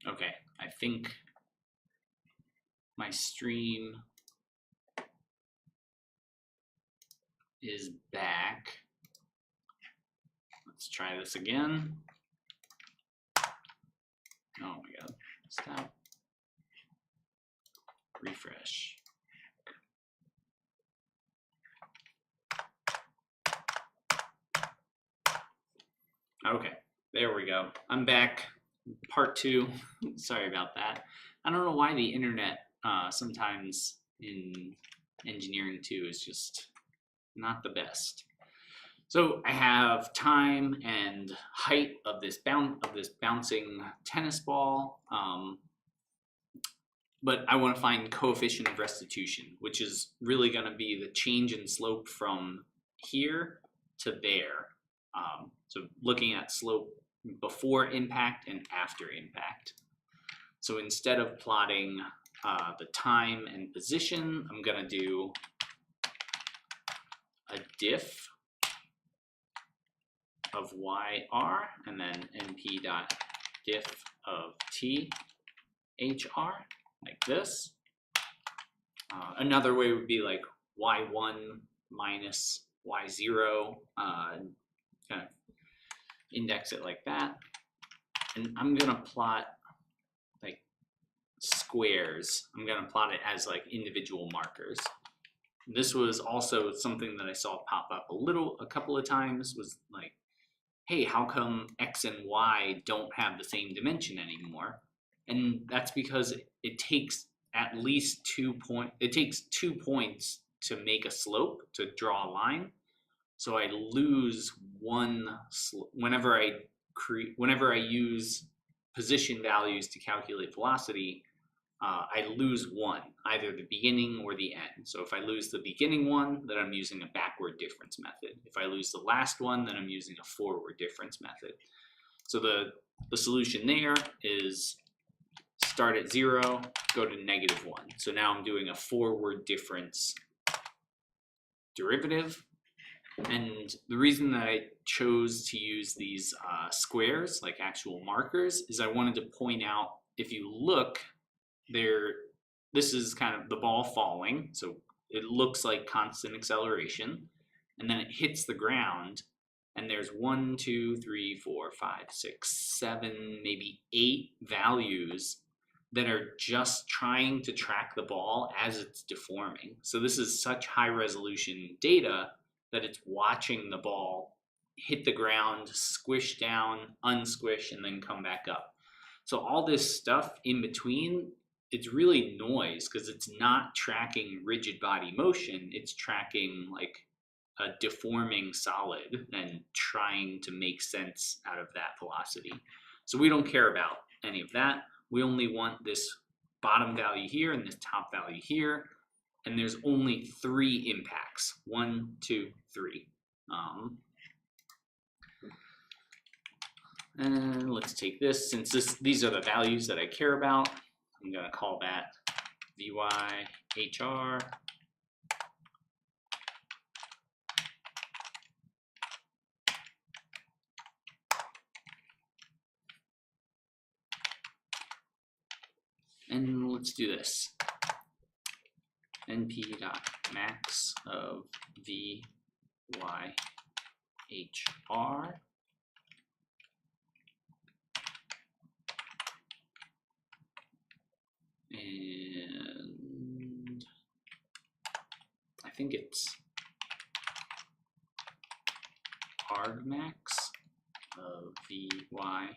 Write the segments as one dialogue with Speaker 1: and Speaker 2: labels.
Speaker 1: Okay, I think my stream is back. Let's try this again. Oh my god, stop. Refresh. Okay, there we go. I'm back. Part 2. Sorry about that. I don't know why the internet sometimes in engineering 2 is just not the best. So I have time and height of this bouncing tennis ball, but I want to find coefficient of restitution, which is really going to be the change in slope from here to there. So looking at slope before impact and after impact. So instead of plotting the time and position, I'm going to do a diff of YR and then NP.diff of THR, like this. Another way would be like Y1 minus Y0, kind of index it like that. And I'm going to plot like squares. I'm going to plot it as like individual markers. This was also something that I saw pop up a couple of times, was like, hey, how come X and Y don't have the same dimension anymore? And that's because it takes at least 2 points. It takes 2 points to make a slope, to draw a line. So I lose one whenever I use position values to calculate velocity. I lose one, either the beginning or the end. So if I lose the beginning one, then I'm using a backward difference method. If I lose the last one, then I'm using a forward difference method. So the solution there is start at 0, go to -1. So now I'm doing a forward difference derivative. And the reason that I chose to use these squares, like actual markers, is I wanted to point out, if you look, this is kind of the ball falling, so it looks like constant acceleration, and then it hits the ground, and there's 1, 2, 3, 4, 5, 6, 7, maybe 8 values that are just trying to track the ball as it's deforming. So this is such high resolution data that it's watching the ball hit the ground, squish down, unsquish, and then come back up. So all this stuff in between, it's really noise because it's not tracking rigid body motion. It's tracking like a deforming solid and trying to make sense out of that velocity. So we don't care about any of that. We only want this bottom value here and this top value here. And there's only 3 impacts. 1, 2, 3. And let's take this. Since these are the values that I care about, I'm going to call that VYHR. And let's do this. NP.max of VYHR and I think it's argmax of VYHR.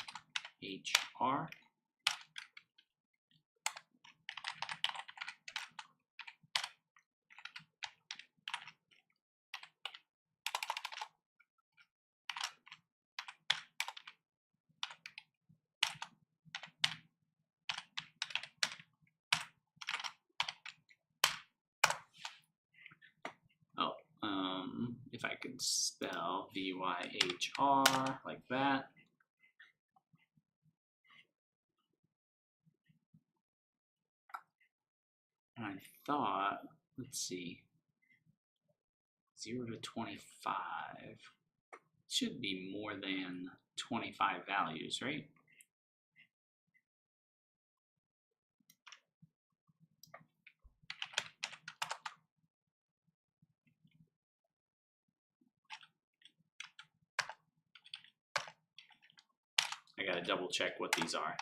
Speaker 1: If I could spell VYHR like that. And I thought, let's see, 0 to 25 should be more than 25 values, right? gotta double check what these are.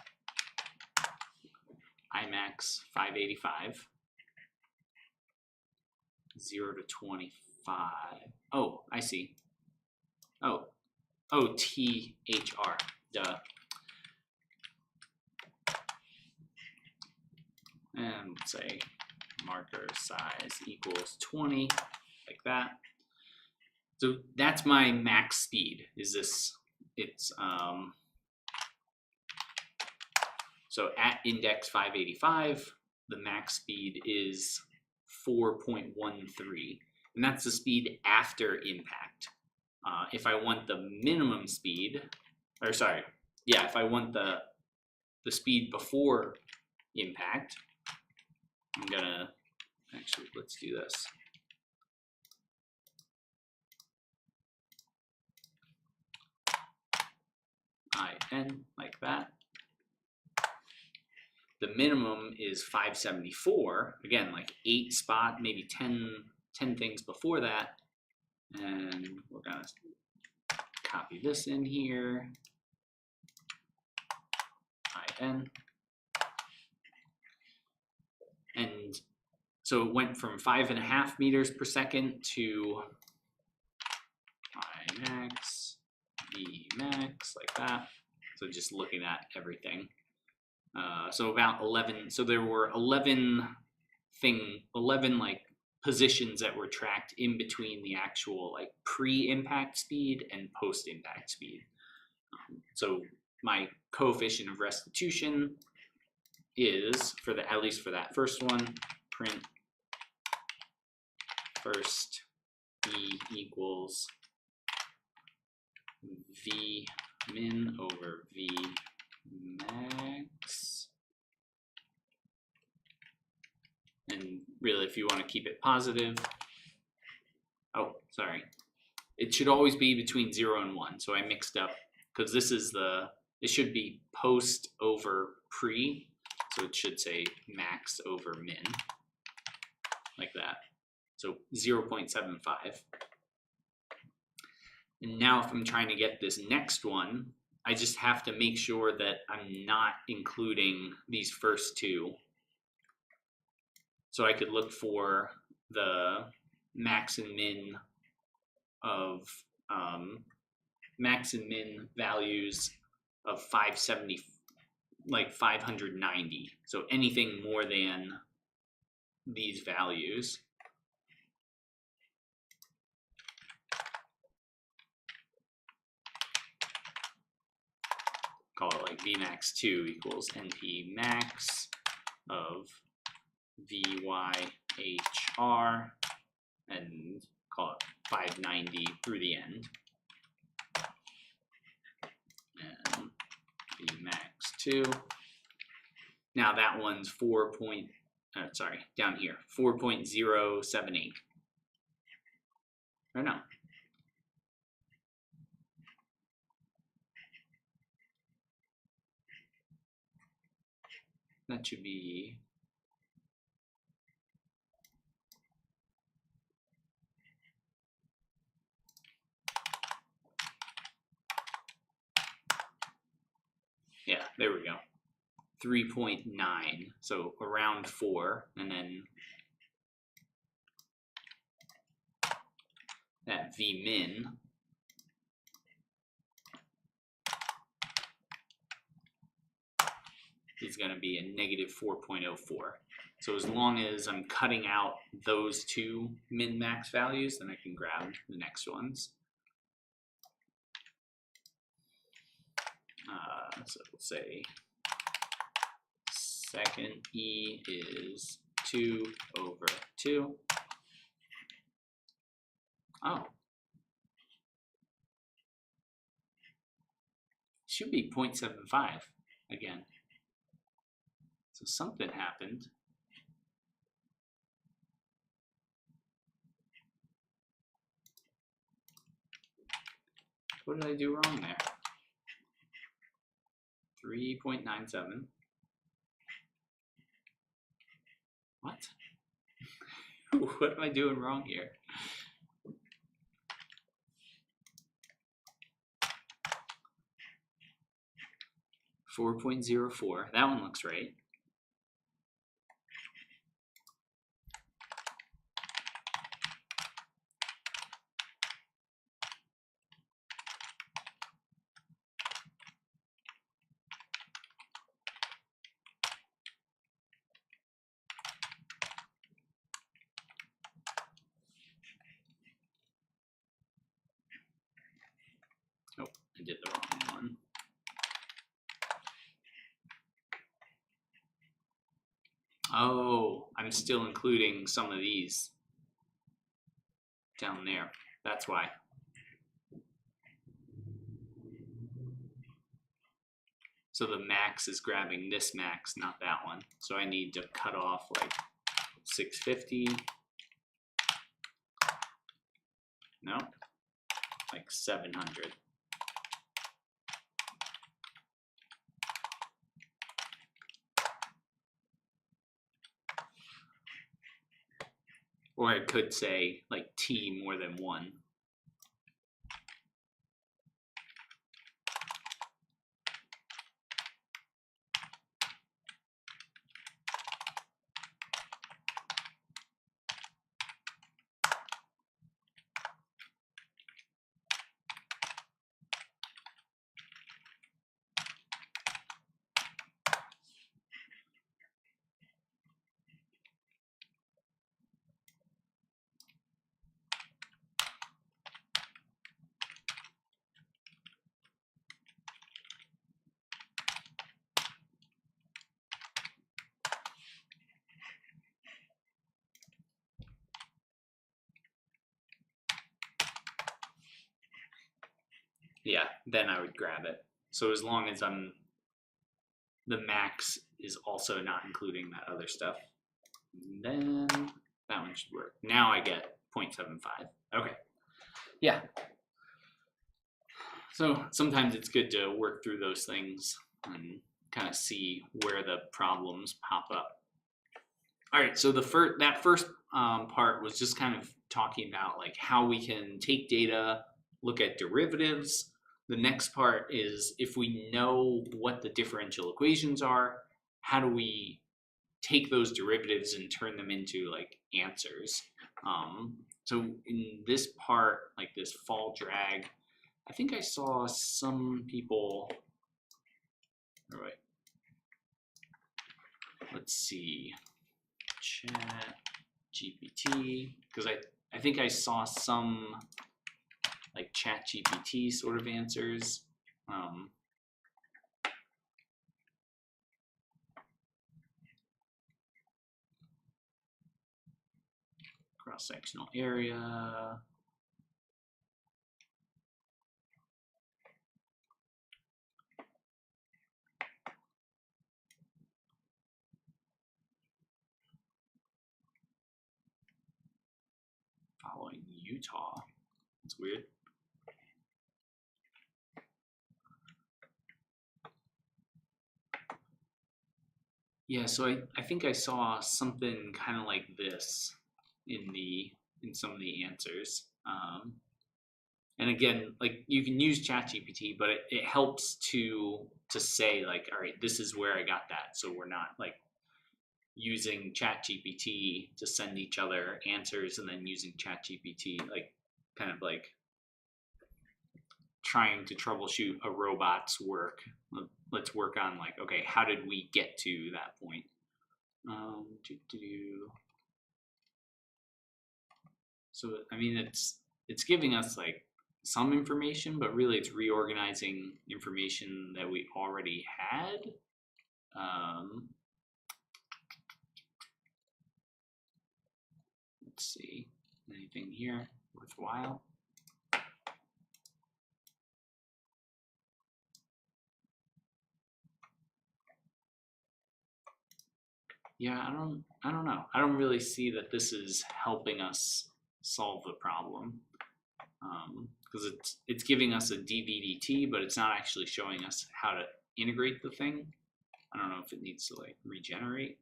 Speaker 1: IMAX 585, 0 to 25. Oh, I see. Oh, THR, duh. And let's say marker size equals 20, like that. So that's my max speed. Is this? It's so at index 585, the max speed is 4.13, and that's the speed after impact. If I want the minimum speed, or sorry, yeah, if I want the speed before impact, I'm gonna actually, let's do this. IN, like that. The minimum is 574, again, like 8 spot, maybe 10 things before that. And we're gonna copy this in here, IN. And so it went from 5.5 meters per second to Imax, Vmax, like that. So just looking at everything. So about 11, so there were 11 like positions that were tracked in between the actual like pre-impact speed and post-impact speed. So my coefficient of restitution is, for the, at least for that first one, print first E equals V min over V max. And really, if you want to keep it positive, oh, sorry, it should always be between 0 and 1. So I mixed up, because this is the, it should be post over pre, so it should say max over min, like that. So 0.75. And now if I'm trying to get this next one, I just have to make sure that I'm not including these first two. So I could look for the max and min of max and min values of 570, like 590. So anything more than these values. Call it like Vmax2 equals NP max of VYHR, and call it 590 through the end. And Vmax2. Now that one's 4.078. Or no. That should be, yeah, there we go. 3.9, so around 4, and then that V min is going to be a negative 4.04. So as long as I'm cutting out those two min-max values, then I can grab the next ones. So we'll say second E is 2 over 2. Oh. Should be 0.75 again. So something happened. What did I do wrong there? 3.97. What? What am I doing wrong here? 4.04. That one looks right. Oh, I did the wrong one. Oh, I'm still including some of these down there. That's why. So the max is grabbing this max, not that one. So I need to cut off like 650. No, like 700. Or I could say like T more than 1. Yeah, then I would grab it. So as long as the max is also not including that other stuff, then that one should work. Now I get 0.75. Okay. Yeah. So sometimes it's good to work through those things and kind of see where the problems pop up. All right, so that first part was just kind of talking about like how we can take data, look at derivatives. The next part is if we know what the differential equations are, how do we take those derivatives and turn them into like answers? So in this part, like this fall drag, I think I saw some people, all right, let's see, chat GPT, because I think I saw some like chat GPT sort of answers. Cross-sectional area. Following Utah. That's weird. Yeah, so I think I saw something kind of like this in some of the answers. And again, like you can use ChatGPT, but it helps to say like, all right, this is where I got that. So we're not like using ChatGPT to send each other answers and then using ChatGPT like kind of like trying to troubleshoot a robot's work. Let's work on like, okay, how did we get to that point? So I mean, it's giving us like some information, but really it's reorganizing information that we already had. Let's see, anything here worthwhile? Yeah, I don't know. I don't really see that this is helping us solve the problem, because it's giving us a dVdt, but it's not actually showing us how to integrate the thing. I don't know if it needs to like regenerate.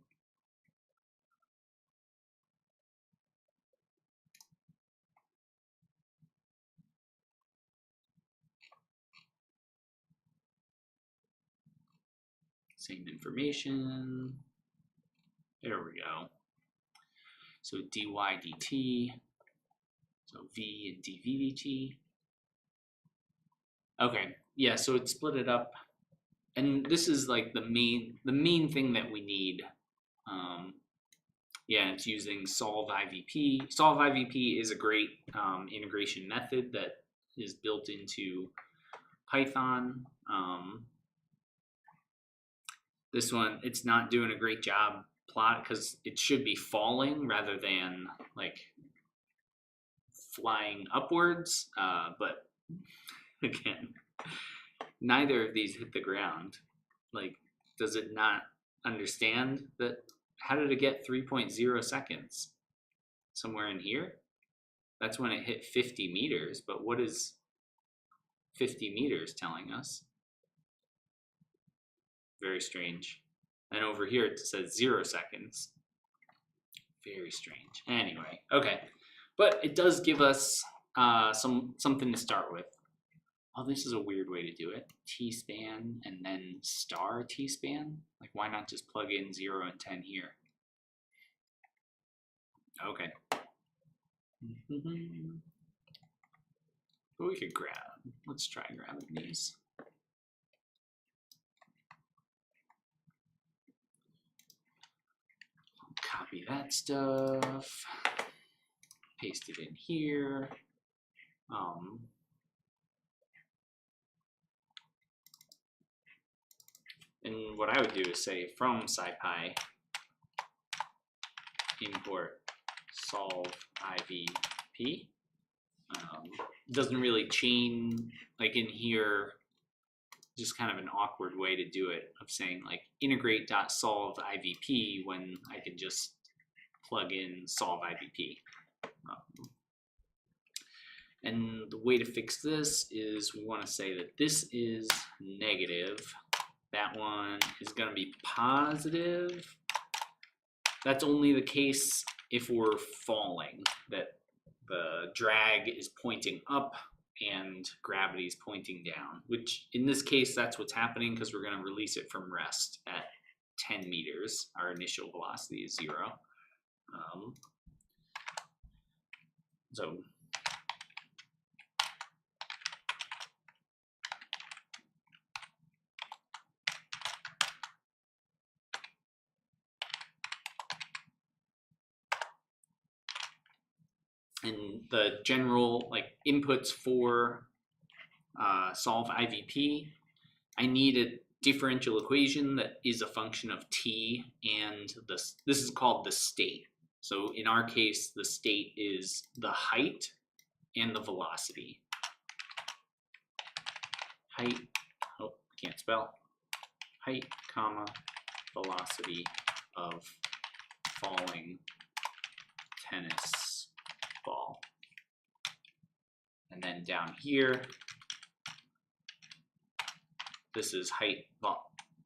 Speaker 1: Same information. There we go. So dy dt, so v and dv dt. Okay, yeah, so it split it up, and this is like the main thing that we need. Yeah, it's using solve IVP. Solve IVP is a great integration method that is built into Python. This one, it's not doing a great job plot because it should be falling rather than like flying upwards. But again, neither of these hit the ground. Like, does it not understand that? How did it get 3.0 seconds? Somewhere in here? That's when it hit 50 meters, but what is 50 meters telling us? Very strange. And over here it says 0 seconds. Very strange. Anyway, okay. But it does give us something to start with. Oh, this is a weird way to do it. T-span and then star T-span? Like, why not just plug in 0 and 10 here? Okay. But we could grab. Let's try grabbing these. Copy that stuff. Paste it in here. And what I would do is say from SciPy import solve IVP. Doesn't really chain, like in here, just kind of an awkward way to do it, of saying like integrate.solve IVP when I can just plug in solve IVP. And the way to fix this is we want to say that this is negative. That one is going to be positive. That's only the case if we're falling, that the drag is pointing up and gravity is pointing down, which in this case, that's what's happening because we're going to release it from rest at 10 meters. Our initial velocity is 0. And the general like inputs for solve IVP, I need a differential equation that is a function of t and this is called the state. So in our case, the state is the height and the velocity. Height, oh, I can't spell. Height, comma, velocity of falling tennis ball. And then down here, this is height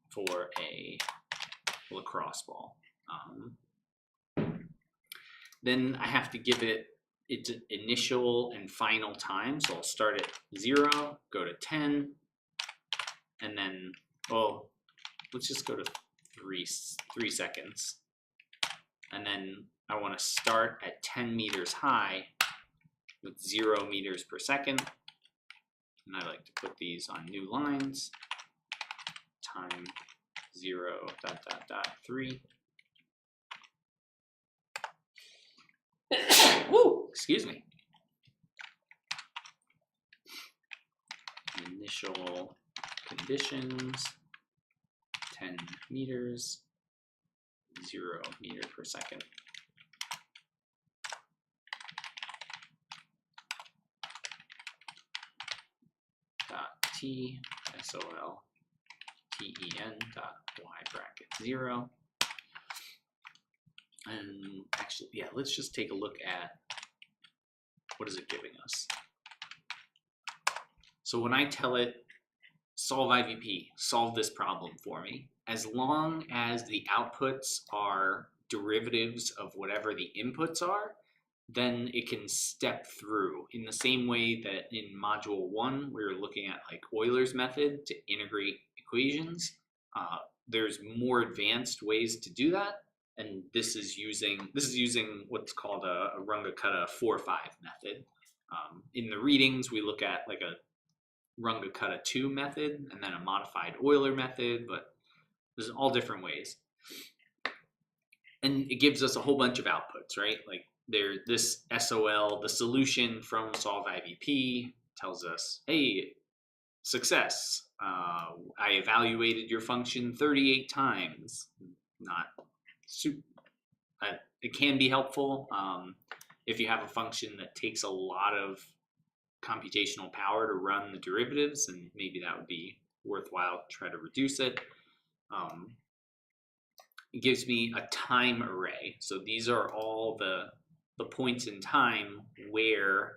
Speaker 1: for a lacrosse ball. Then I have to give it its initial and final time. So I'll start at 0, go to 10, and then, well, let's just go to 3 seconds. And then I want to start at 10 meters high with 0 meters per second. And I like to put these on new lines. Time 0, ... 3. Woo! Excuse me. Initial conditions, 10 meters, 0 meter per second. T sol ten dot y bracket 0. And actually, yeah, let's just take a look at what is it giving us. So when I tell it solve IVP, solve this problem for me, as long as the outputs are derivatives of whatever the inputs are, then it can step through in the same way that in module 1 we were looking at like Euler's method to integrate equations. there's more advanced ways to do that, and this is using what's called a Runge-Kutta 4-5 method. In the readings, we look at like a Runge-Kutta 2 method and then a modified Euler method, but there's all different ways. And it gives us a whole bunch of outputs, right? Like this SOL, the solution from solve IVP tells us, hey, success. I evaluated your function 38 times. Not super. It can be helpful if you have a function that takes a lot of computational power to run the derivatives, and maybe that would be worthwhile to try to reduce it. It gives me a time array. So these are all the points in time where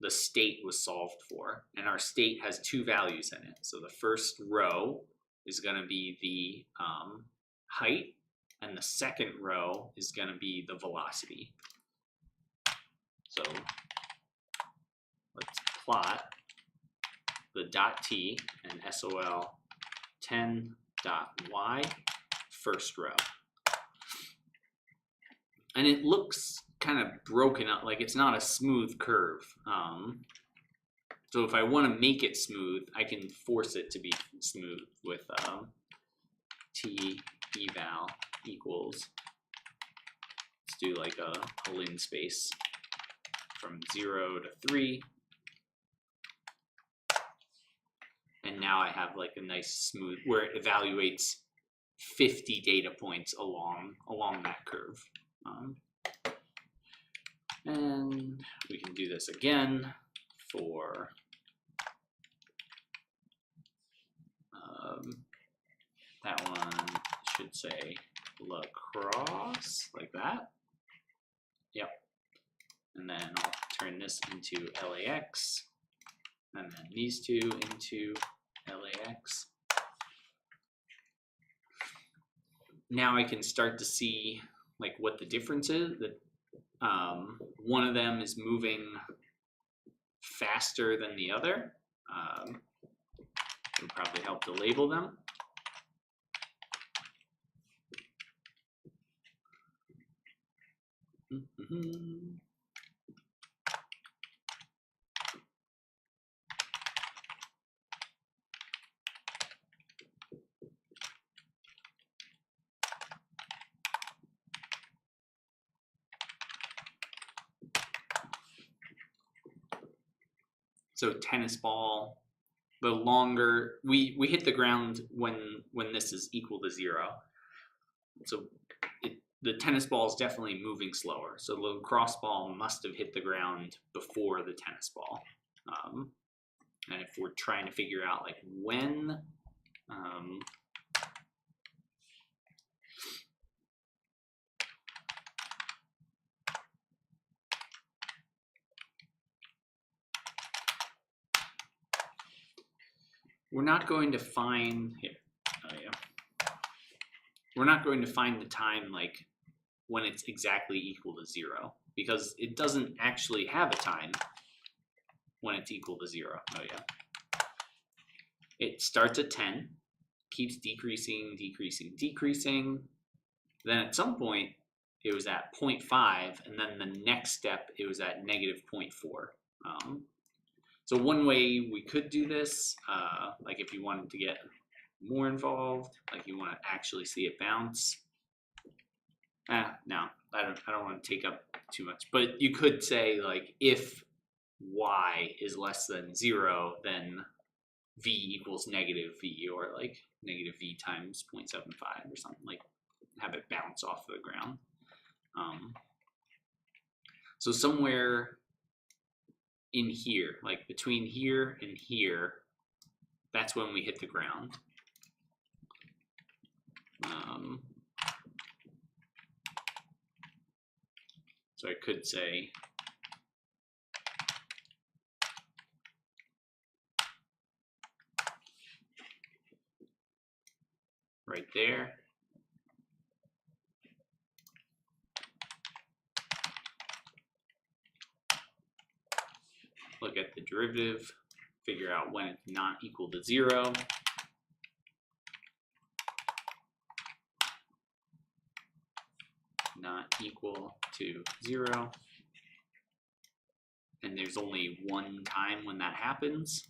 Speaker 1: the state was solved for, and our state has two values in it. So the first row is going to be the height, and the second row is going to be the velocity. So let's plot the dot t and SOL 10.y first row. And it looks kind of broken up, like it's not a smooth curve. So if I want to make it smooth, I can force it to be smooth with t eval equals, let's do like a lin space from 0 to 3. And now I have like a nice smooth, where it evaluates 50 data points along that curve. And we can do this again for that one should say lacrosse, like that. Yep. And then I'll turn this into LAX, and then these two into LAX. Now I can start to see like what the difference is. That one of them is moving faster than the other. It would probably help to label them. So tennis ball, the longer we hit the ground when this is equal to 0. So the tennis ball is definitely moving slower. So the lacrosse ball must have hit the ground before the tennis ball. And if we're trying to figure out like when, we're not going to find here. Oh yeah. We're not going to find the time like when it's exactly equal to 0, because it doesn't actually have a time when it's equal to 0. Oh yeah. It starts at 10, keeps decreasing, decreasing, decreasing. Then at some point it was at 0.5, and then the next step it was at negative 0.4. So one way we could do this, like if you wanted to get more involved, like you want to actually see it bounce. No, I don't want to take up too much, but you could say like if y is less than 0, then v equals negative v, or like negative v times 0.75 or something, like have it bounce off the ground. So somewhere in here, like between here and here, that's when we hit the ground. So I could say right there. Look at the derivative, figure out when it's not equal to 0. equal to 0. And there's only one time when that happens.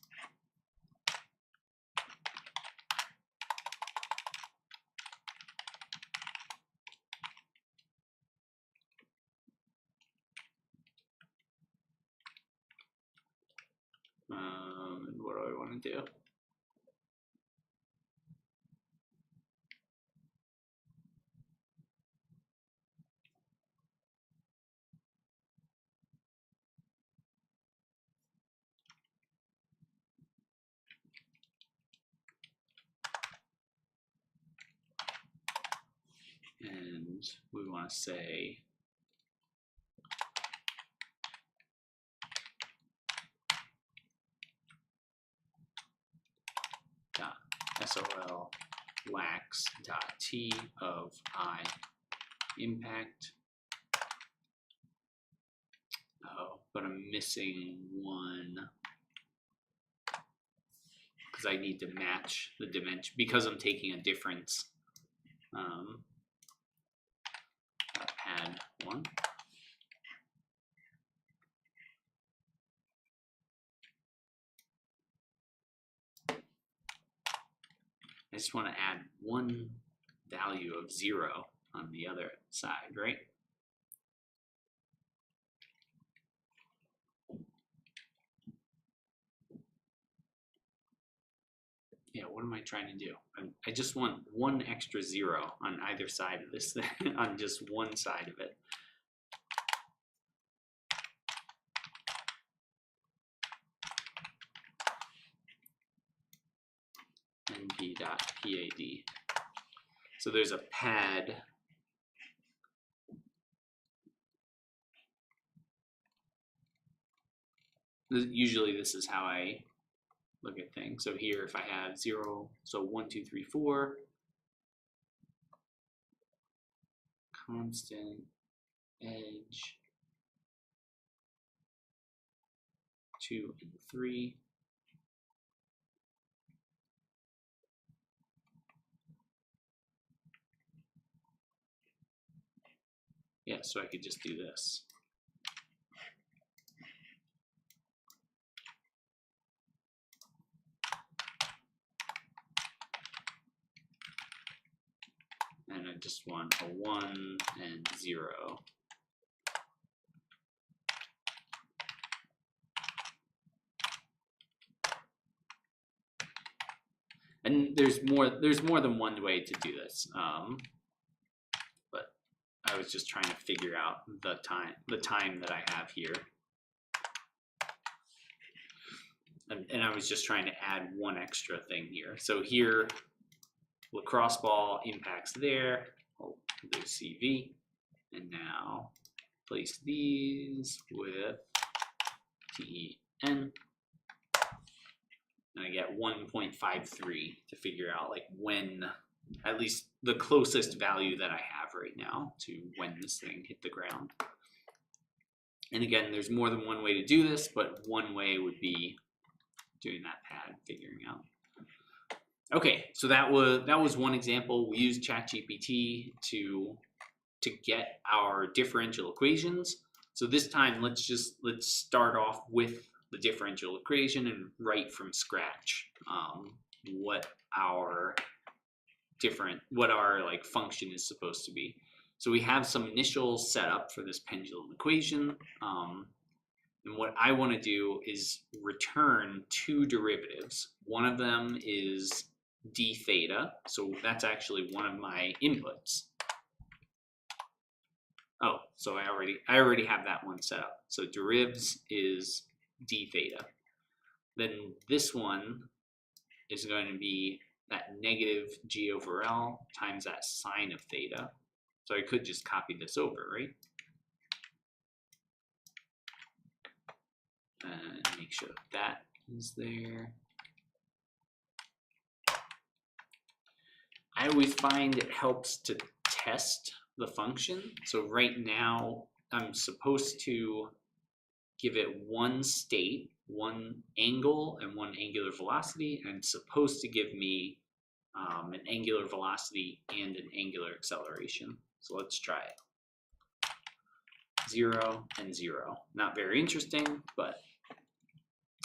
Speaker 1: What do I want to do? And we want to say sol lax dot t of I impact. Oh, but I'm missing one because I need to match the dimension because I'm taking a difference. Add one. I just want to add one value of 0 on the other side, right? Yeah, what am I trying to do? I just want one extra 0 on either side of this thing, on just one side of it. np.pad. So there's a pad. Usually this is how I look at things. So here if I have 0, so 1, 2, 3, 4, constant edge 2 and 3. Yeah, so I could just do this. And I just want a 1 and 0. And there's more than one way to do this. But I was just trying to figure out the time that I have here. And I was just trying to add one extra thing here. So here, lacrosse ball impacts there. I'll do CV. And now place these with TEN. And I get 1.53 to figure out like when, at least the closest value that I have right now to when this thing hit the ground. And again, there's more than one way to do this, but one way would be doing that pad, figuring out. Okay, so that was one example. We used ChatGPT to get our differential equations. So this time, let's start off with the differential equation and write from scratch what our like function is supposed to be. So we have some initial setup for this pendulum equation. And what I want to do is return two derivatives. One of them is d theta, so that's actually one of my inputs. Oh, so I already have that one set up. So derivs is d theta. Then this one is going to be that negative g over L times that sine of theta. So I could just copy this over, right? And make sure that is there. I always find it helps to test the function. So right now, I'm supposed to give it one state, one angle, and one angular velocity, and it's supposed to give me an angular velocity and an angular acceleration. So let's try it. 0, and 0. Not very interesting, but,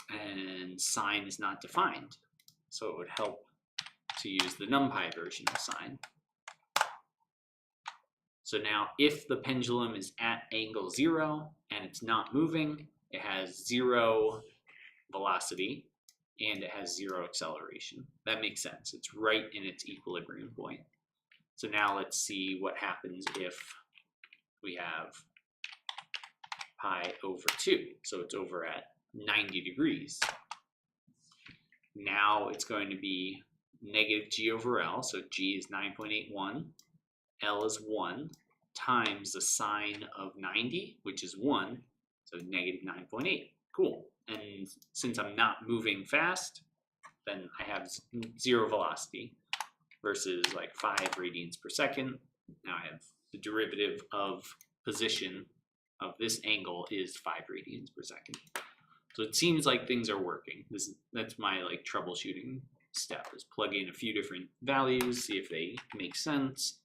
Speaker 1: and sine is not defined. So it would help to use the NumPy version of sine. So now if the pendulum is at angle 0 and it's not moving, it has 0 velocity and it has 0 acceleration. That makes sense. It's right in its equilibrium point. So now let's see what happens if we have pi over 2. So it's over at 90 degrees. Now it's going to be negative g over L. So g is 9.81. L is 1 times the sine of 90, which is 1, so negative 9.8. Cool. And since I'm not moving fast, then I have 0 velocity versus like 5 radians per second. Now I have the derivative of position of this angle is 5 radians per second. So it seems like things are working. That's my like troubleshooting step, is plug in a few different values, see if they make sense.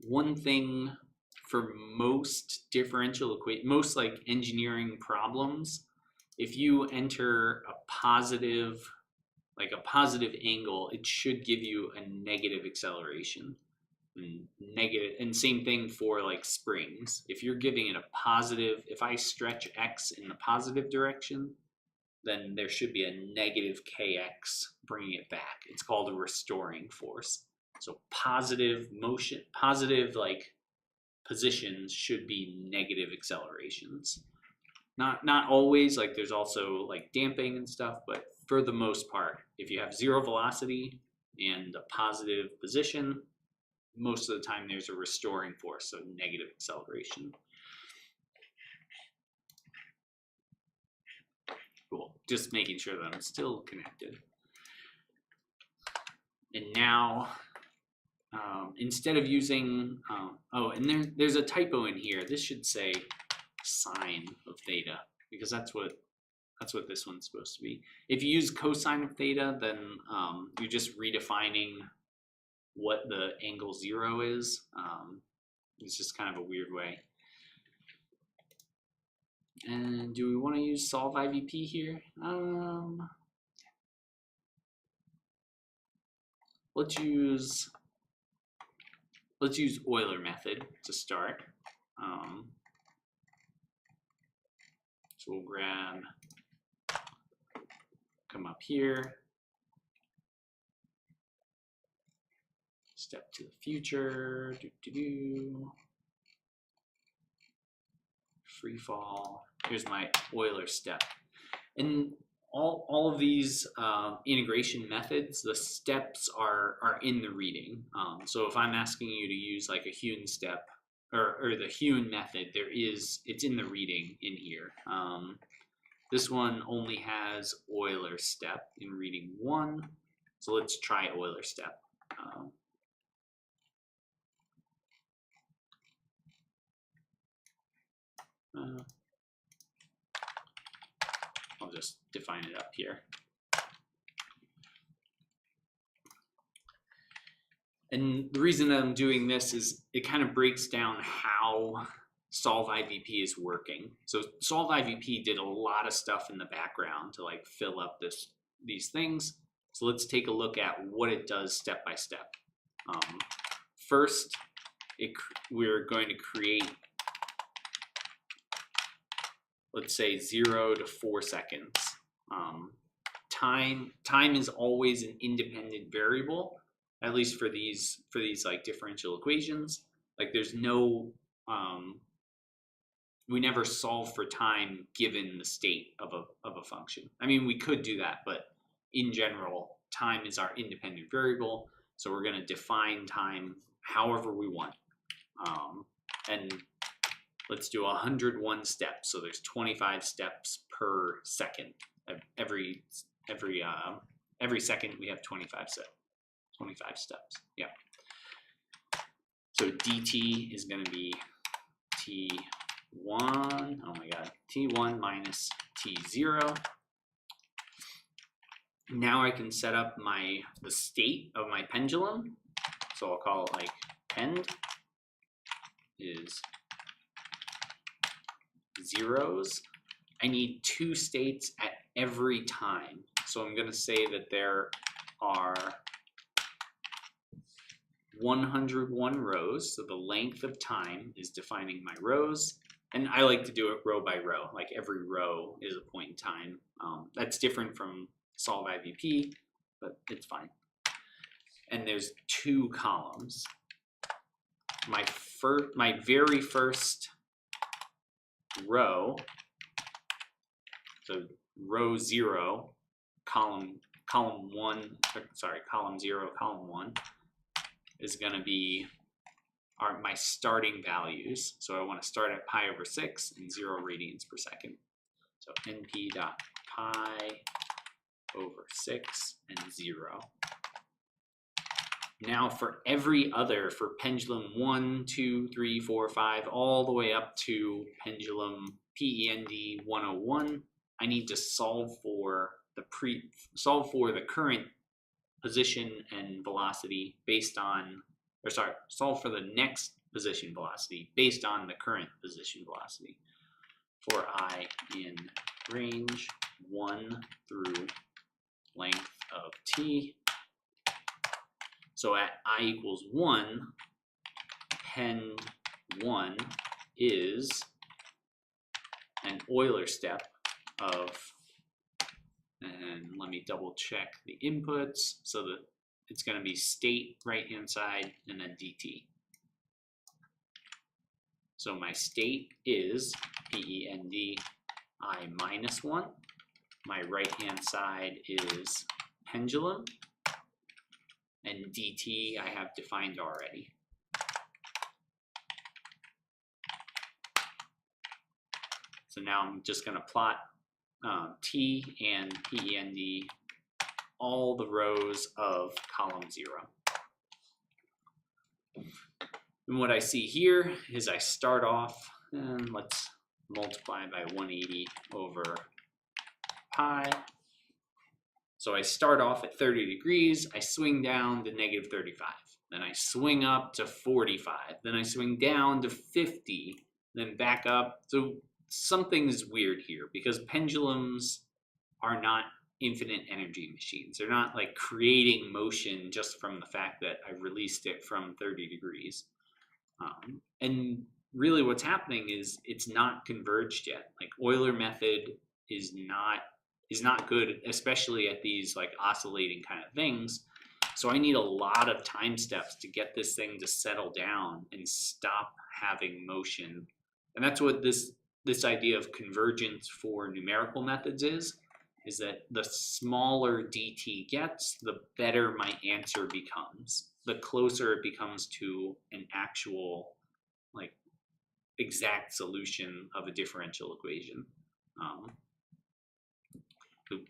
Speaker 1: One thing for most differential equations, most like engineering problems, if you enter a positive angle, it should give you a negative acceleration. And same thing for like springs. If you're giving it a positive, if I stretch x in the positive direction, then there should be a negative kx bringing it back. It's called a restoring force. So positive motion, positive like positions should be negative accelerations. Not always, like there's also like damping and stuff, but for the most part, if you have 0 velocity and a positive position, most of the time there's a restoring force, so negative acceleration. Cool, just making sure that I'm still connected. And now, instead of using, oh, and there's a typo in here. This should say sine of theta, because that's what this one's supposed to be. If you use cosine of theta, then you're just redefining what the angle 0 is. It's just kind of a weird way. And do we want to use solve IVP here? Let's use Euler method to start. So we'll come up here, step to the future, free fall. Here's my Euler step. And all of these integration methods, the steps are in the reading. So if I'm asking you to use like a Hewn step or the Hewn method, it's in the reading in here. This one only has Euler step in reading 1. So let's try Euler step. I'll just define it up here. And the reason that I'm doing this is it kind of breaks down how solve IVP is working. So solve IVP did a lot of stuff in the background to like fill up these things. So let's take a look at what it does step by step. First, we're going to create, let's say 0 to 4 seconds. Time is always an independent variable, at least for these like differential equations. Like there's no, we never solve for time given the state of a function. I mean, we could do that, but in general, time is our independent variable. So we're going to define time however we want. And let's do 101 steps. So there's 25 steps per second. Every second we have 25 steps. Yeah. So dt is going to be t1. Oh my god. T1 minus t0. Now I can set up the state of my pendulum. So I'll call it like pend is zeros, I need 2 states at every time. So I'm going to say that there are 101 rows, so the length of time is defining my rows, and I like to do it row by row, like every row is a point in time. That's different from solve IVP, but it's fine. And there's 2 columns. My very first row, so row 0, column 0, column 1, is going to be my starting values. So I want to start at pi over 6 and 0 radians per second. So np dot pi over 6 and 0. Now for every other, for pendulum 1, 2, 3, 4, 5, all the way up to pendulum PEND 101, I need to solve for the current position and velocity based on, solve for the next position velocity based on the current position velocity for I in range 1 through length of t. So at I equals 1, pend 1 is an Euler step of, and let me double check the inputs, so that it's going to be state right hand side and then dt. So my state is PEND I minus 1. My right hand side is pendulum, and dt I have defined already. So now I'm just going to plot t and PEND all the rows of column 0. And what I see here is I start off, and let's multiply by 180 over pi. So I start off at 30 degrees, I swing down to negative 35, then I swing up to 45, then I swing down to 50, then back up. So something's weird here, because pendulums are not infinite energy machines. They're not like creating motion just from the fact that I released it from 30 degrees. And really what's happening is it's not converged yet. Like Euler method is not good, especially at these like oscillating kind of things. So I need a lot of time steps to get this thing to settle down and stop having motion. And that's what this idea of convergence for numerical methods is that the smaller dt gets, the better my answer becomes. The closer it becomes to an actual like exact solution of a differential equation.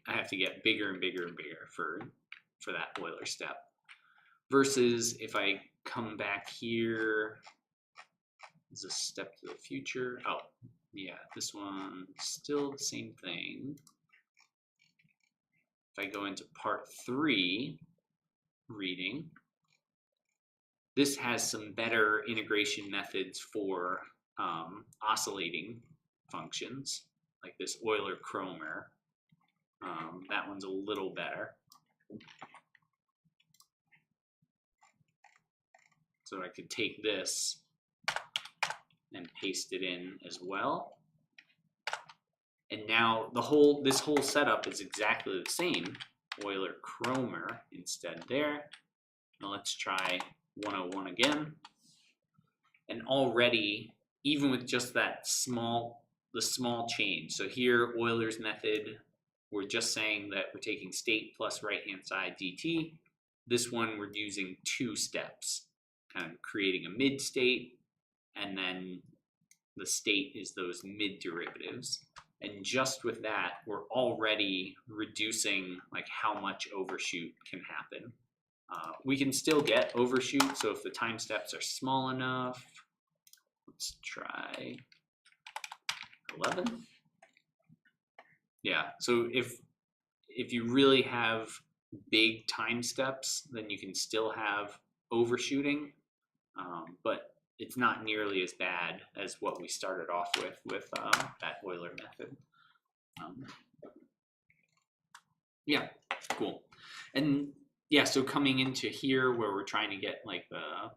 Speaker 1: I have to get bigger and bigger and bigger for that Euler step. Versus if I come back here, is a step to the future. Oh, yeah, this one still the same thing. If I go into part 3 reading, this has some better integration methods for oscillating functions, like this Euler-Kromer. That one's a little better. So I could take this and paste it in as well. And now this whole setup is exactly the same. Euler-Kromer instead there. Now let's try 101 again. And already, even with just that the small change. So here, Euler's method, we're just saying that we're taking state plus right-hand side dt. This one, we're using 2 steps, kind of creating a mid-state, and then the state is those mid-derivatives. And just with that, we're already reducing like how much overshoot can happen. We can still get overshoot, so if the time steps are small enough, let's try 11. Yeah, so if you really have big time steps, then you can still have overshooting. But it's not nearly as bad as what we started off with that Euler method. Yeah, cool. And yeah, so coming into here where we're trying to get like the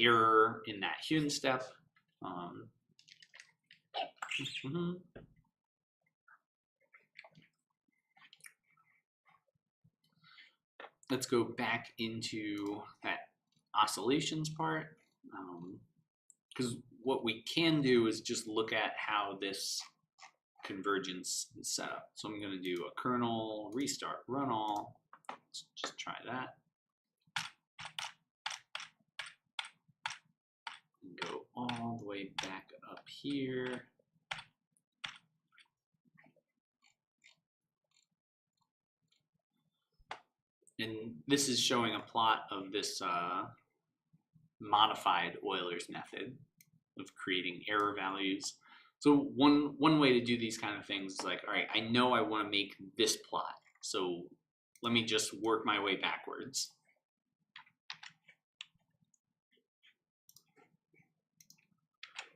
Speaker 1: error in that Hune step. Let's go back into that oscillations part, because what we can do is just look at how this convergence is set up. So I'm going to do a kernel restart run all. Let's just try that. And go all the way back up here. And this is showing a plot of this modified Euler's method of creating error values. So one way to do these kind of things is like, all right, I know I want to make this plot. So let me just work my way backwards.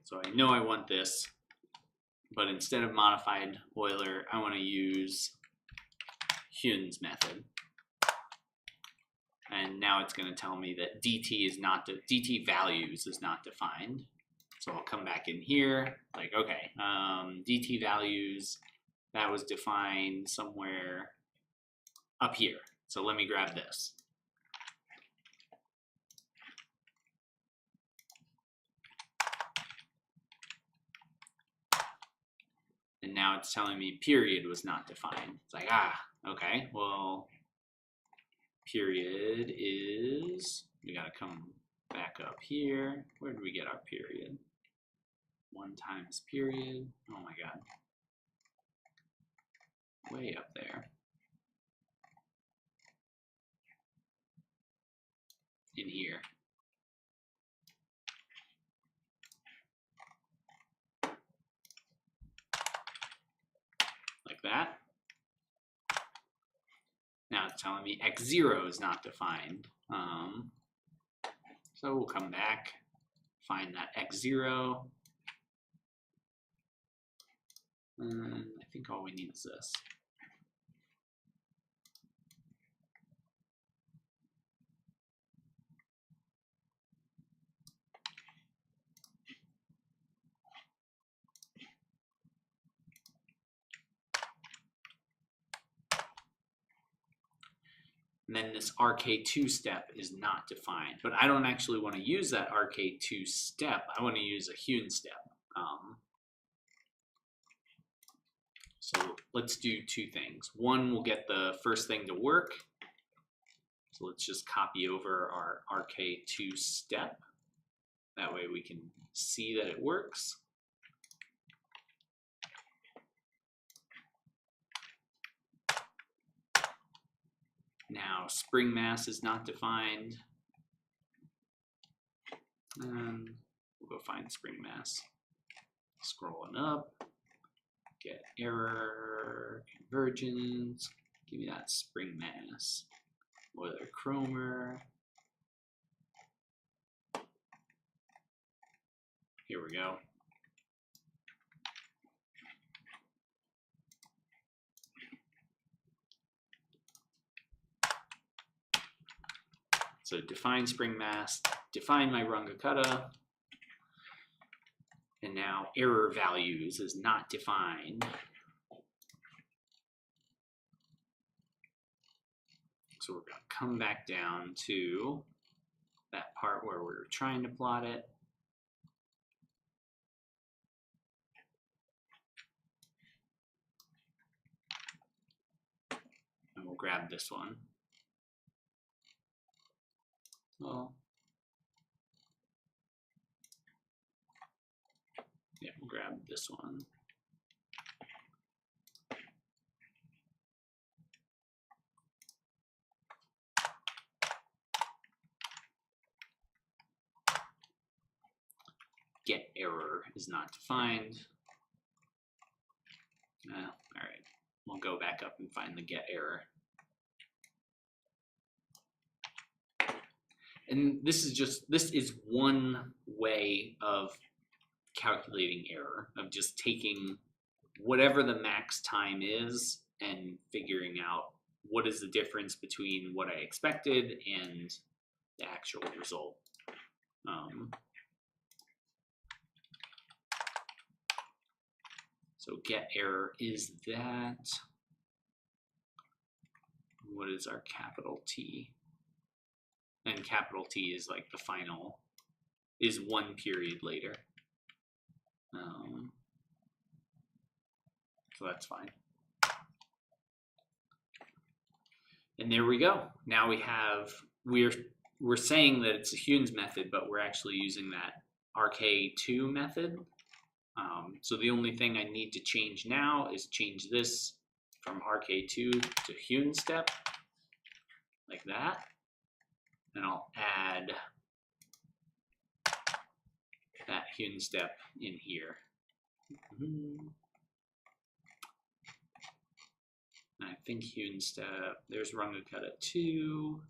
Speaker 1: So I know I want this, but instead of modified Euler, I want to use Hune's method. And now it's going to tell me that dt values is not defined. So I'll come back in here, like, okay, dt values, that was defined somewhere up here. So let me grab this. And now it's telling me period was not defined. It's like, okay, well, period is, we gotta come back up here. Where did we get our period? 1 times period. Oh my God. Way up there. In here. Like that. Now it's telling me x0 is not defined. So we'll come back, find that x0. And I think all we need is this. And then this RK2 step is not defined, but I don't actually want to use that RK2 step. I want to use a Hune step. So let's do 2 things. One, we'll get the first thing to work. So let's just copy over our RK2 step. That way we can see that it works. Now spring mass is not defined. And we'll go find spring mass. Scrolling up, get error, convergence, give me that spring mass. Euler Cromer. Here we go. So define spring mass, define my Runge-Kutta, and now error values is not defined. So we're going to come back down to that part where we're trying to plot it. And we'll grab this one. Well, yeah, we'll grab this one. Get error is not defined. All right, we'll go back up and find the get error. And this is one way of calculating error, of just taking whatever the max time is and figuring out what is the difference between what I expected and the actual result. So get error is that, what is our capital T? And capital T is like the final, is one period later. So that's fine. And there we go. Now we have, we're saying that it's a Hume's method, but we're actually using that RK2 method. So the only thing I need to change now is change this from RK2 to Hume step, like that. And I'll add that Hume step in here. And I think Hume step, there's Rungekutta 2.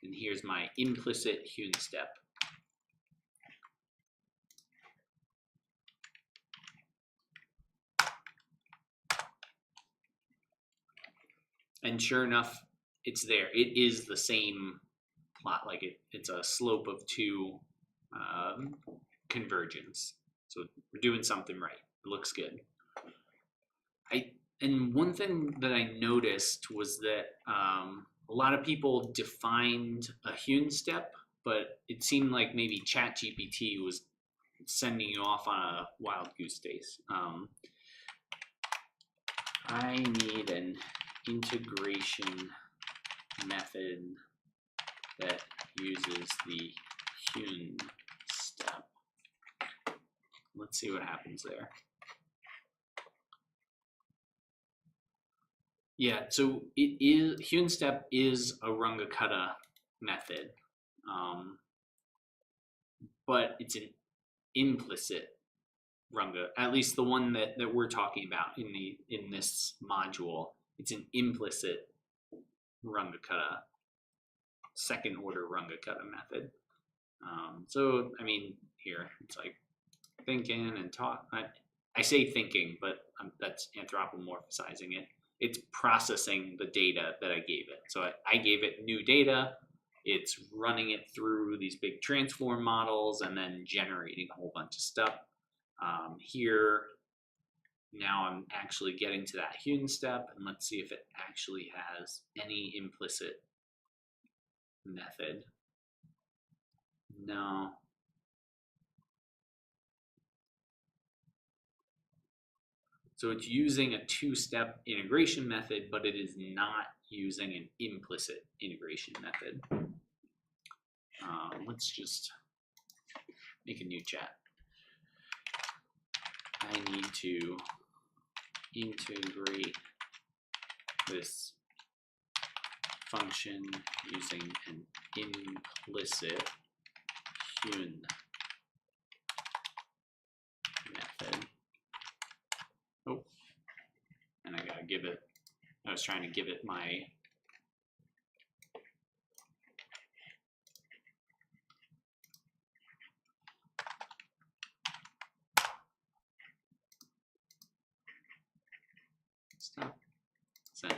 Speaker 1: And here's my implicit Hume step. And sure enough, it's there. It is the same plot, like it's a slope of 2 convergence. So we're doing something right. It looks good. And one thing that I noticed was that a lot of people defined a Hume step, but it seemed like maybe ChatGPT was sending you off on a wild goose chase. I need an integration method that uses the Hume step. Let's see what happens there. Yeah, so it is, Hume step is a Rungekutta method, but it's an implicit Runge, at least the one that we're talking about in this module. It's an implicit Rungekutta, second order Rungekutta method. So I mean, here it's like thinking and talk. I say thinking, but that's anthropomorphizing it. It's processing the data that I gave it. So I gave it new data. It's running it through these big transform models and then generating a whole bunch of stuff. Here, now I'm actually getting to that Hume step, and let's see if it actually has any implicit method. No. So it's using a 2-step integration method, but it is not using an implicit integration method. Let's just make a new chat. I need to integrate this function using an implicit Hume method. Oh, and I gotta give it, I was trying to give it my stop, send.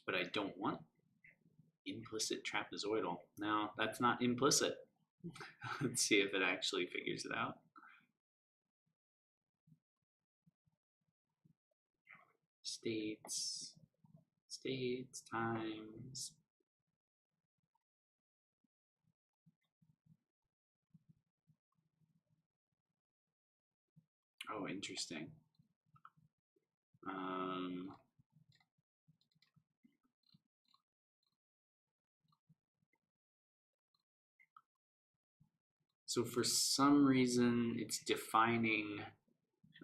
Speaker 1: But I don't want implicit trapezoidal. No, that's not implicit. Let's see if it actually figures it out. States times. Oh, interesting. So for some reason, it's defining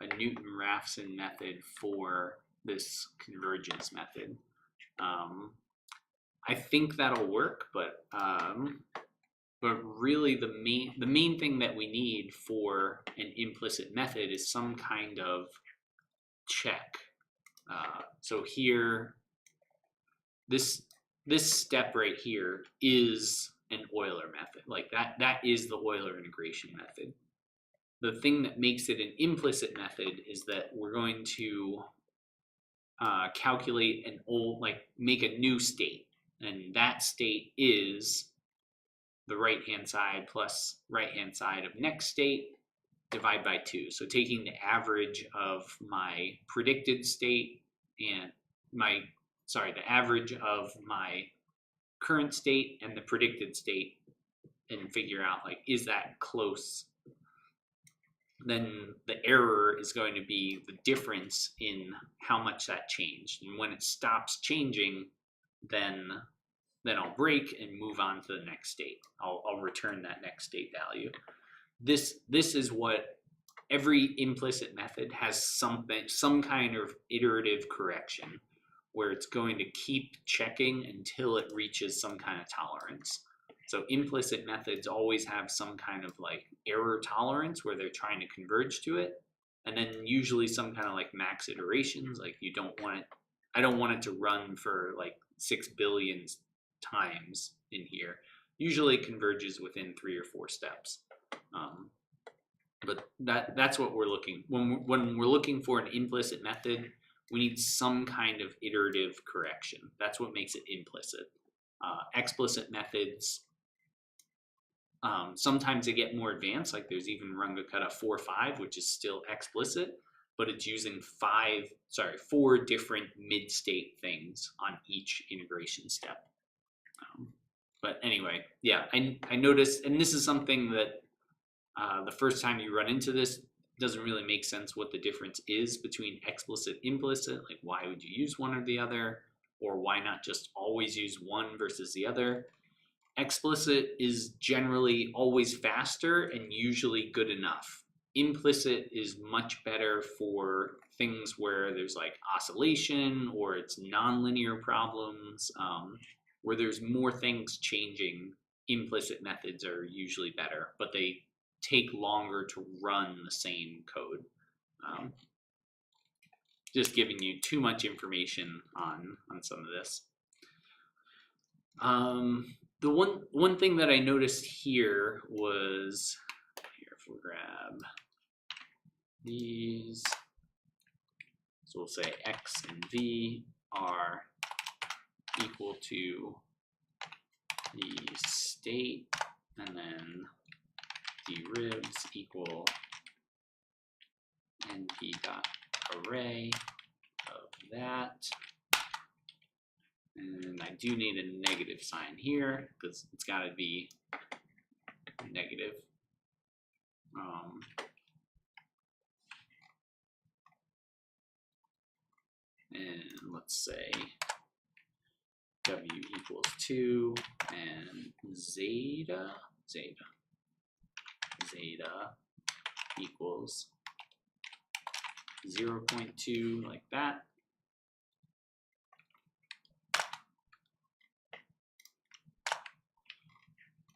Speaker 1: a Newton-Raphson method for this convergence method. I think that'll work, but but really the main thing that we need for an implicit method is some kind of check. So here, this step right here is an Euler method. Like that is the Euler integration method. The thing that makes it an implicit method is that we're going to calculate make a new state, and that state is the right-hand side plus right-hand side of next state divide by 2. So taking the average of my predicted state and the average of my current state and the predicted state, and figure out like, is that close? Then the error is going to be the difference in how much that changed. And when it stops changing, then I'll break and move on to the next state. I'll return that next state value. This is what every implicit method has, some kind of iterative correction where it's going to keep checking until it reaches some kind of tolerance. So implicit methods always have some kind of like error tolerance where they're trying to converge to it. And then usually some kind of like max iterations, like I don't want it to run for like 6 billion times in here. Usually it converges within 3 or 4 steps. But that's what we're looking, when we're looking for an implicit method, we need some kind of iterative correction. That's what makes it implicit. Explicit methods, sometimes they get more advanced, like there's even Runge-Kutta 4.5, which is still explicit, but it's using 4 different mid-state things on each integration step. But anyway, yeah, I noticed, and this is something that the first time you run into this, doesn't really make sense what the difference is between explicit, implicit. Like, why would you use one or the other? Or why not just always use one versus the other? Explicit is generally always faster and usually good enough. Implicit is much better for things where there's like oscillation or it's nonlinear problems, where there's more things changing. Implicit methods are usually better, but they take longer to run the same code. Just giving you too much information on some of this. The one thing that I noticed here was, here if we grab these, so we'll say X and V are equal to the state, and then derivs equal np.array of that. And I do need a negative sign here because it's got to be negative. And let's say W equals 2 and zeta equals 0.2, like that.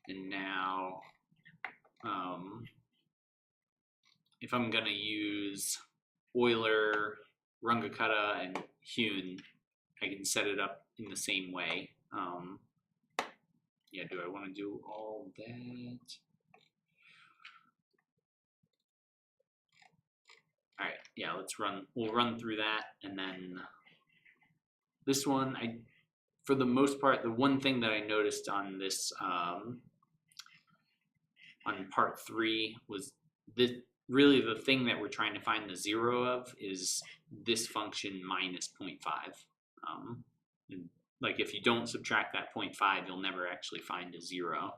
Speaker 1: And now, if I'm gonna use Euler, Runge-Kutta, and Hune, I can set it up in the same way. Yeah, do I want to do all that? All right, yeah, we'll run through that, and then this one, for the most part, the one thing that I noticed on this, on part 3 was this, really the thing that we're trying to find the 0 of is this function minus 0.5. Like if you don't subtract that 0.5, you'll never actually find a 0.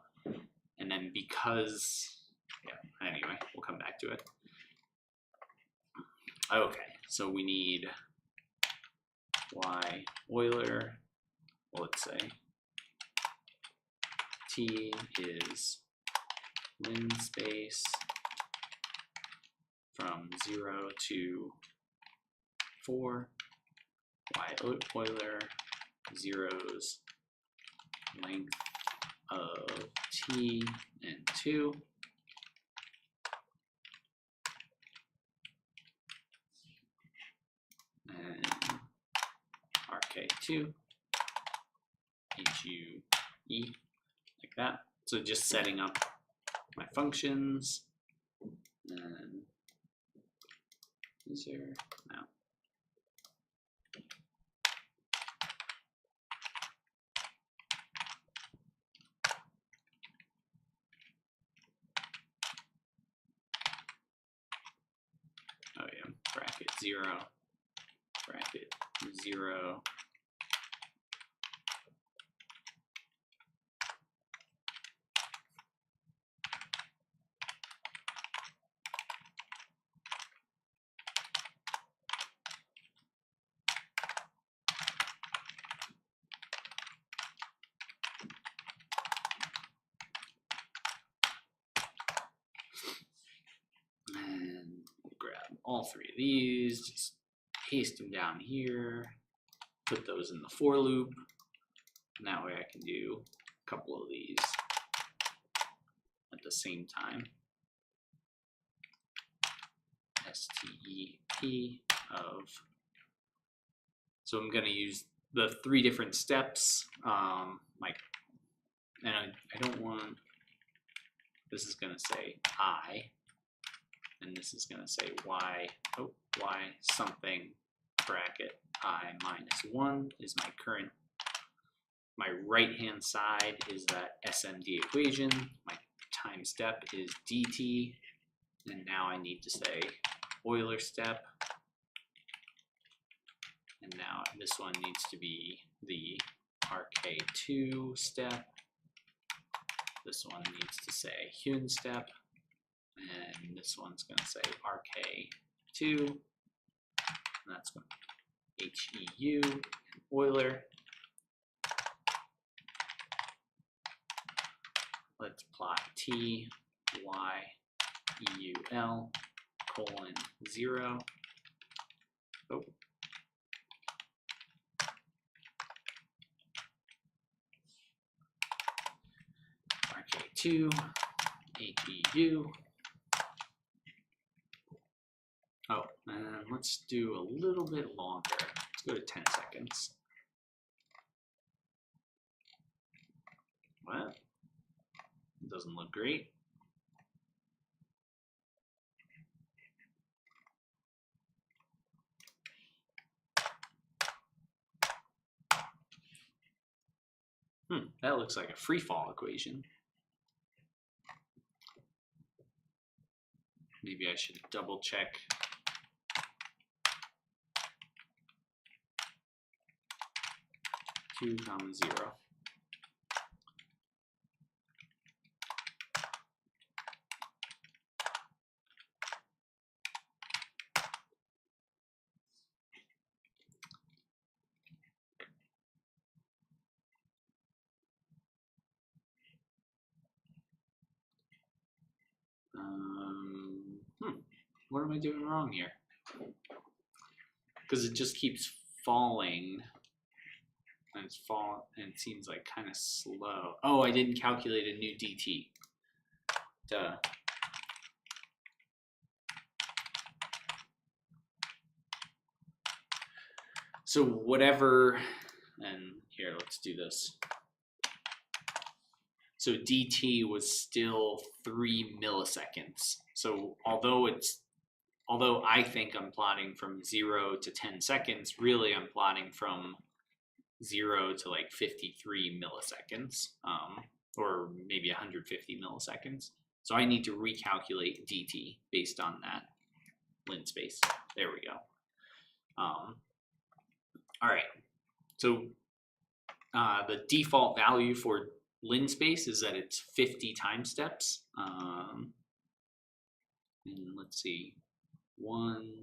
Speaker 1: And then because, yeah, anyway, we'll come back to it. Okay, so we need y Euler, well, let's say T is lin space from 0 to 4, y Euler, 0's length of t and 2. And rk2 hue, like that. So just setting up my functions. And is there no? Oh yeah, bracket 0, bracket 0. And grab all 3 of these, just paste them down here, put those in the for loop, and that way I can do a couple of these at the same time. STEP of, so I'm going to use the 3 different steps, and I don't want, this is going to say I, and this is going to say y, y something, bracket I minus 1 is my current, my right hand side is that SMD equation, my time step is dt, and now I need to say Euler step, and now this one needs to be the RK2 step, this one needs to say Hune step, and this one's going to say RK2, and that's going to HEU and Euler. Let's plot T, Y, EUL, colon 0. Oh. RK2, HEU. Oh, and let's do a little bit longer. Let's go to 10 seconds. Well, it doesn't look great. That looks like a free fall equation. Maybe I should double check. Q, 0. What am I doing wrong here? Because it just keeps falling, and it's and it seems like kind of slow. Oh, I didn't calculate a new dt. Duh. So whatever, and here, let's do this. So dt was still 3 milliseconds. So although I think I'm plotting from 0 to 10 seconds, really I'm plotting from 0 to like 53 milliseconds, or maybe 150 milliseconds. So I need to recalculate dt based on that lin space. There we go. All right, so the default value for lin space is that it's 50 time steps. And let's see, 1,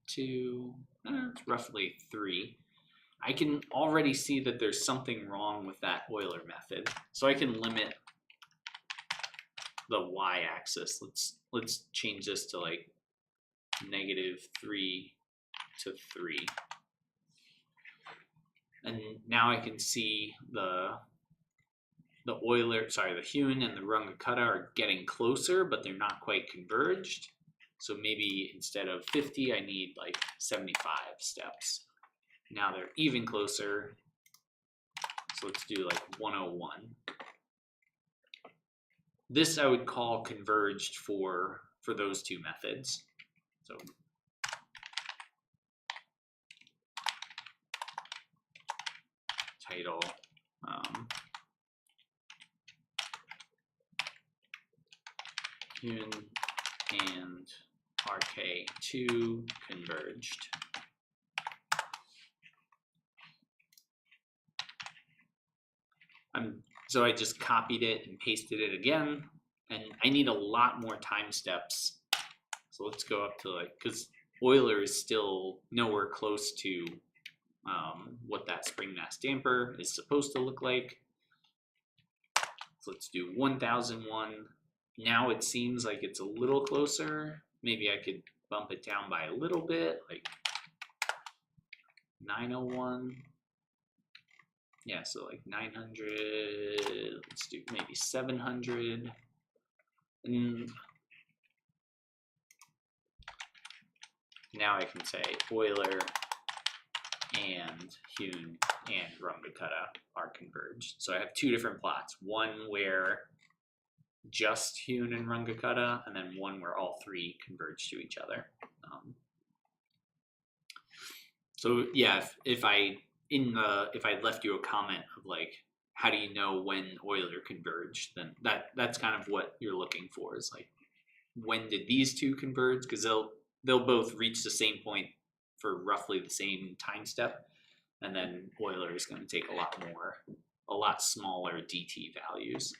Speaker 1: 2, it's roughly 3. I can already see that there's something wrong with that Euler method. So I can limit the y-axis. Let's change this to like -3 to 3. And now I can see the the Hyun and the Runge-Kutta are getting closer, but they're not quite converged. So maybe instead of 50, I need like 75 steps. Now they're even closer. So let's do like 101. This I would call converged for those two methods. So title Hyun and RK2 converged. So I just copied it and pasted it again, and I need a lot more time steps. So let's go up to like, because Euler is still nowhere close to what that spring mass damper is supposed to look like. So let's do 1001. Now it seems like it's a little closer. Maybe I could bump it down by a little bit, like 901. Yeah, so like 900, let's do maybe 700. And now I can say Euler and Hyun and Runge-Kutta are converged. So I have two different plots, one where just Hyun and Runge-Kutta, and then one where all three converge to each other. So yeah, if I left you a comment of like, how do you know when Euler converged, then that's kind of what you're looking for, is like, when did these two converge? Because they'll both reach the same point for roughly the same time step, and then Euler is going to take a lot smaller dt values.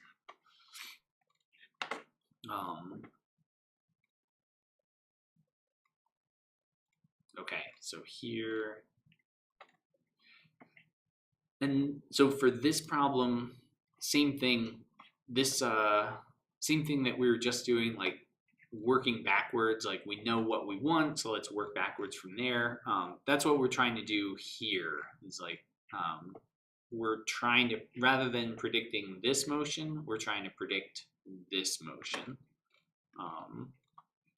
Speaker 1: Okay, so here, and so for this problem, same thing. This same thing that we were just doing, like working backwards. Like we know what we want, so let's work backwards from there. That's what we're trying to do here. Is like we're trying to, rather than predicting this motion, we're trying to predict this motion.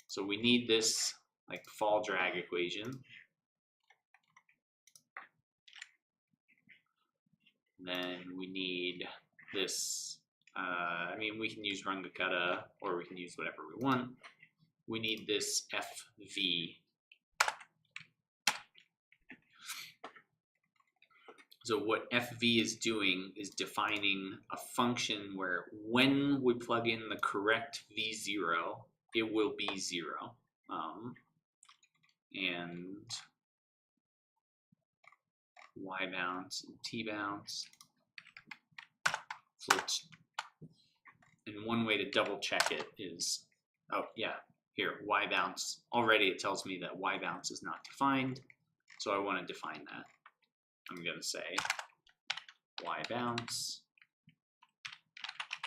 Speaker 1: So we need this like fall drag equation. Then we need this, I mean, we can use Runge-Kutta or we can use whatever we want. We need this FV. So what FV is doing is defining a function where when we plug in the correct V0, it will be 0. And Y bounce and T bounce. So and one way to double check it is, oh yeah, here, Y bounce. Already it tells me that Y bounce is not defined, so I want to define that. I'm going to say Y bounce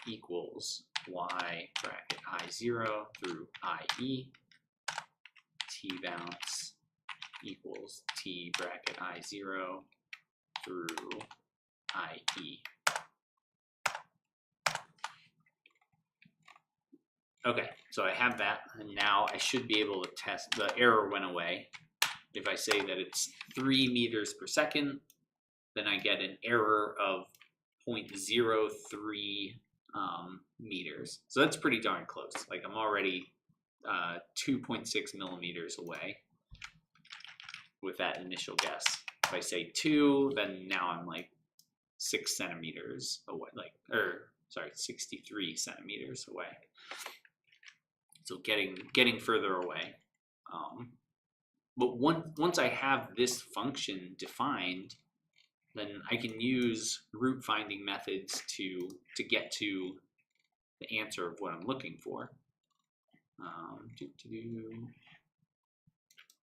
Speaker 1: equals Y bracket I0 through IE. T bounce equals T bracket I0 through IE. Okay, so I have that, and now I should be able to test. The error went away. If I say that it's 3 meters per second, then I get an error of 0.03 meters. So that's pretty darn close. Like I'm already 2.6 millimeters away with that initial guess. If I say 2, then now I'm like 6 centimeters away, like, or sorry, 63 centimeters away. So getting further away. But once I have this function defined, then I can use root finding methods to get to the answer of what I'm looking for.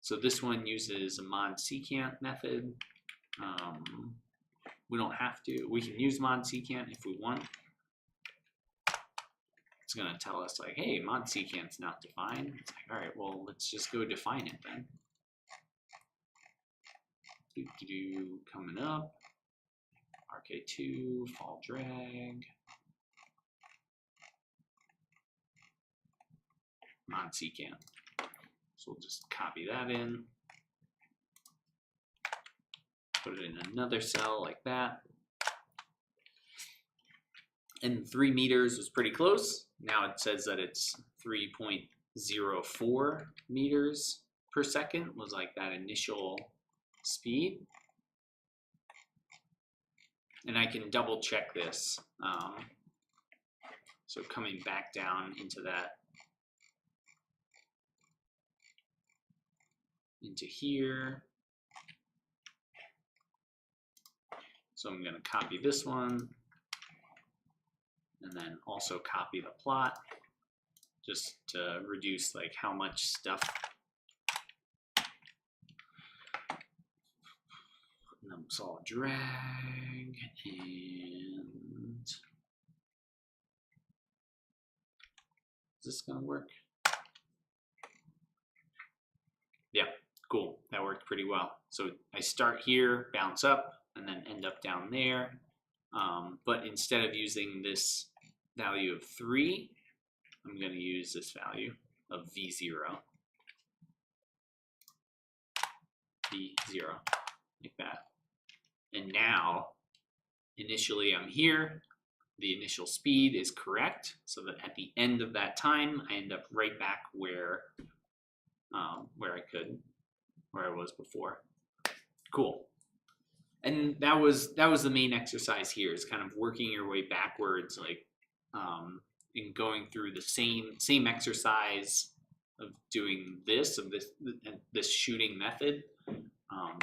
Speaker 1: So this one uses a mod secant method. We don't have to. We can use mod secant if we want. It's going to tell us like, hey, mod secant's not defined. It's like, all right, well, let's just go define it then. Coming up, RK2, fall drag. on secant. So we'll just copy that in, put it in another cell like that. And 3 meters was pretty close. Now it says that it's 3.04 meters per second was like that initial speed. And I can double check this. So coming back down into that, into here. So I'm going to copy this one and then also copy the plot just to reduce like how much stuff. And then so I'll drag and is this going to work? Yeah, cool. That worked pretty well. So I start here, bounce up, and then end up down there. But instead of using this value of 3, I'm going to use this value of V0. V0, like that. And now, initially I'm here. The initial speed is correct, so that at the end of that time, I end up right back where I was before. Cool. And that was the main exercise here, is kind of working your way backwards, like and going through the same exercise of doing this shooting method,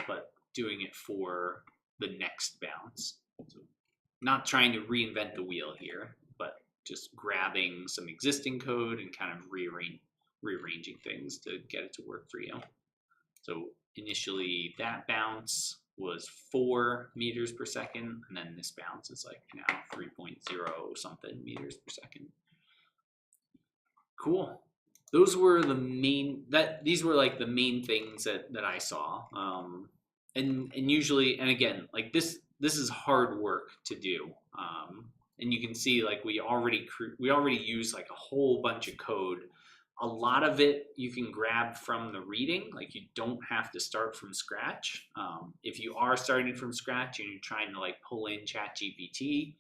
Speaker 1: but doing it for the next bounce. So not trying to reinvent the wheel here, but just grabbing some existing code and kind of rearranging things to get it to work for you. So initially that bounce was 4 meters per second, and then this bounce is like now 3.0 something meters per second. Cool. Those were the main, these were like the main things that I saw. And usually, and again, like this is hard work to do. And you can see like we already use like a whole bunch of code. A lot of it you can grab from the reading, like you don't have to start from scratch. If you are starting from scratch and you're trying to like pull in ChatGPT,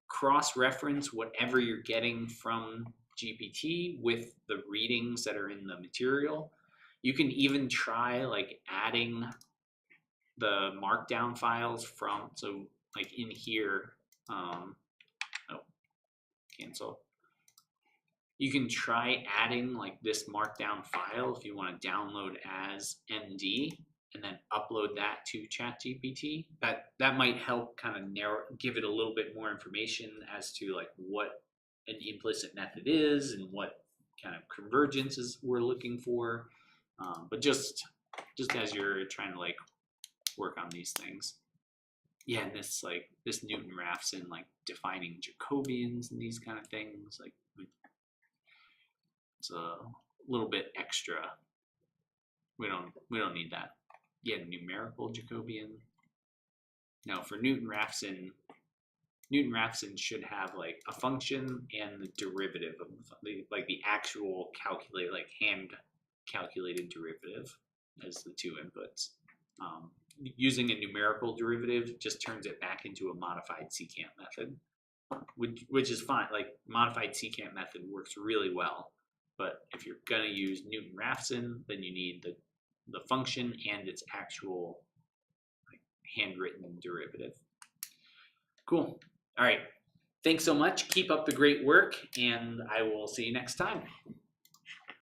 Speaker 1: cross-reference whatever you're getting from GPT with the readings that are in the material. You can even try like adding the markdown files from, so like in here, cancel. You can try adding like this markdown file if you want to download as MD and then upload that to ChatGPT. That might help kind of give it a little bit more information as to like what an implicit method is and what kind of convergences we're looking for. But just as you're trying to like work on these things. Yeah, and this Newton-Raphson like defining Jacobians and these kind of things, like it's a little bit extra. We don't need that. Yeah, numerical Jacobian. Now for Newton-Raphson should have like a function and the derivative of like the actual calculate, like hand calculated derivative as the two inputs. Using a numerical derivative just turns it back into a modified secant method, which is fine. Like modified secant method works really well, but if you're gonna use Newton-Raphson, then you need the function and its actual like handwritten derivative. Cool. All right. Thanks so much. Keep up the great work, and I will see you next time.